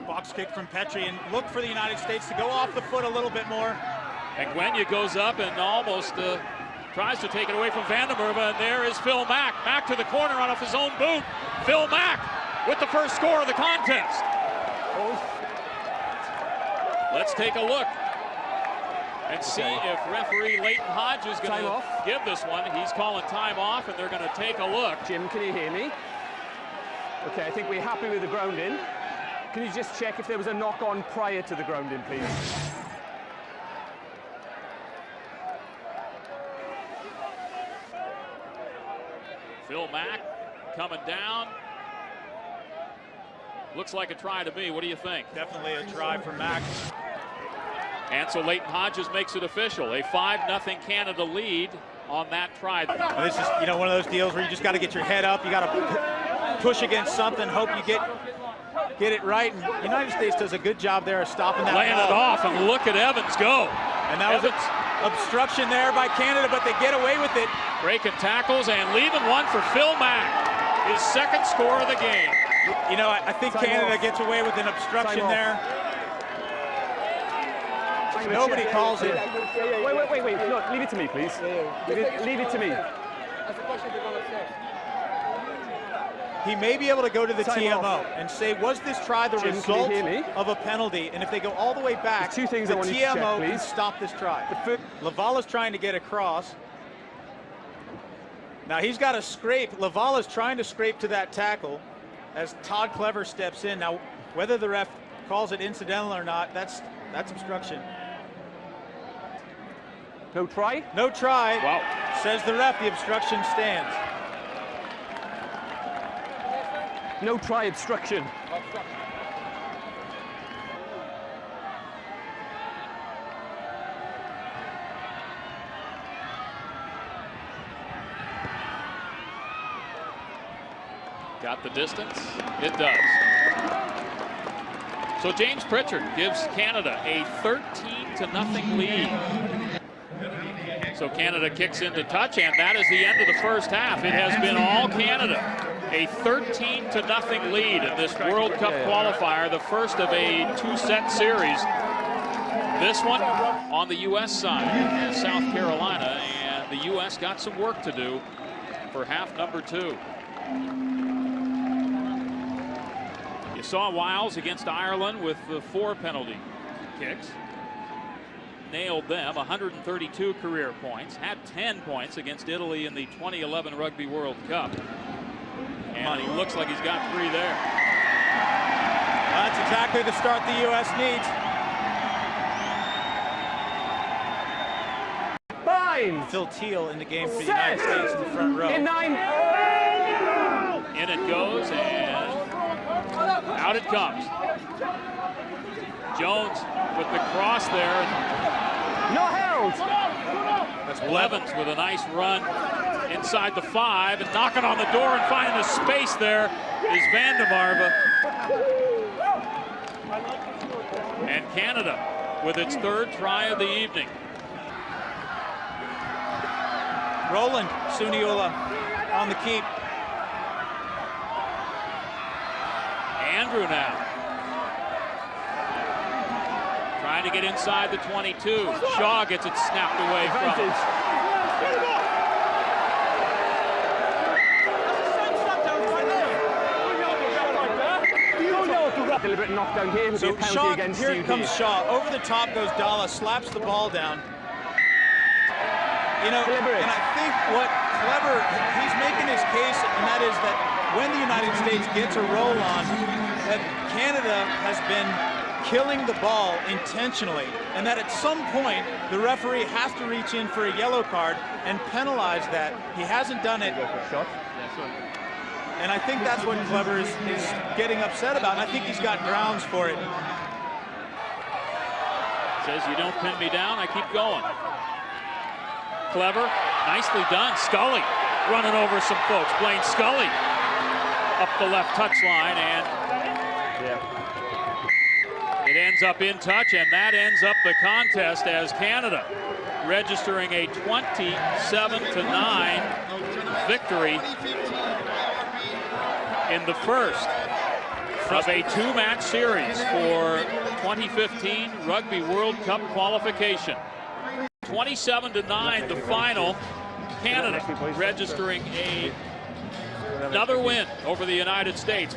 Box kick from Petrie, and look for the United States to go off the foot a little bit more. And Gwenya goes up and almost tries to take it away from Vandermerve, and there is Phil Mack. Mack to the corner on off his own boot. Phil Mack with the first score of the contest. Let's take a look and see if referee Leighton Hodge is going to give this one. He's calling time off, and they're going to take a look. Jim, can you hear me? Okay, I think we're happy with the grounding. Can you just check if there was a knock-on prior to the grounding, please? Phil Mack coming down. Looks like a try to me. What do you think? Definitely a try for Mack. And so Leighton Hodges makes it official. A 5-0 Canada lead on that try. This is, one of those deals where you just got to get your head up. You got to push against something, hope you get it right. And the United States does a good job there of stopping that laying it off, and look at Evans go. And that was obstruction there by Canada, but they get away with it. Breaking tackles and leaving one for Phil Mack. His second score of the game. I think Canada gets away with an obstruction there. Nobody calls it. Wait. No, leave it to me, please. Leave it to me. He may be able to go to the TMO and say, was this try the result of a penalty? And if they go all the way back, the TMO can stop this try. Lavala's trying to get across. Now he's got to scrape. Lavala's trying to scrape to that tackle as Todd Clever steps in. Now, whether the ref calls it incidental or not, that's obstruction. No try? No try. Wow. Says the ref, the obstruction stands. No try, obstruction. Got the distance? It does. So James Pritchard gives Canada a 13-0 lead. So Canada kicks into touch, and that is the end of the first half. It has been all Canada. A 13-0 lead in this World Cup qualifier, the first of a two-set series. This one on the U.S. side, South Carolina, and the U.S. got some work to do for half number 2. You saw Wiles against Ireland with the 4 penalty kicks. Nailed them, 132 career points, had 10 points against Italy in the 2011 Rugby World Cup. And he looks like he's got 3 there. That's exactly the start the U.S. needs. Fine. Phil Teal in the game for the United States in the front row. In 9. In it goes, and out it comes. Jones with the cross there. No held. That's Blevins with a nice run inside the 5, and knocking on the door and finding the space there is Vandermerve. And Canada with its 3rd try of the evening. Roland Suniula on the keep. Andrew now. Trying to get inside the 22. Shaw gets it snapped away from him. Deliberate knockdown here with a penalty Shaw, against here comes Shaw. Over the top goes Dalla, slaps the ball down. And I think what Clever, he's making his case, and that is that when the United States gets a roll on, that Canada has been killing the ball intentionally, and that at some point the referee has to reach in for a yellow card and penalize that. He hasn't done it. And I think that's what Clever is getting upset about, and I think he's got grounds for it. Says, you don't pin me down, I keep going. Clever, nicely done. Scully running over some folks. Blaine Scully up the left touchline, and it ends up in touch, and that ends up the contest as Canada registering a 27-9 victory in the first. of a two-match series for 2015 Rugby World Cup qualification. 27-9 the final. Canada registering another win over the United States.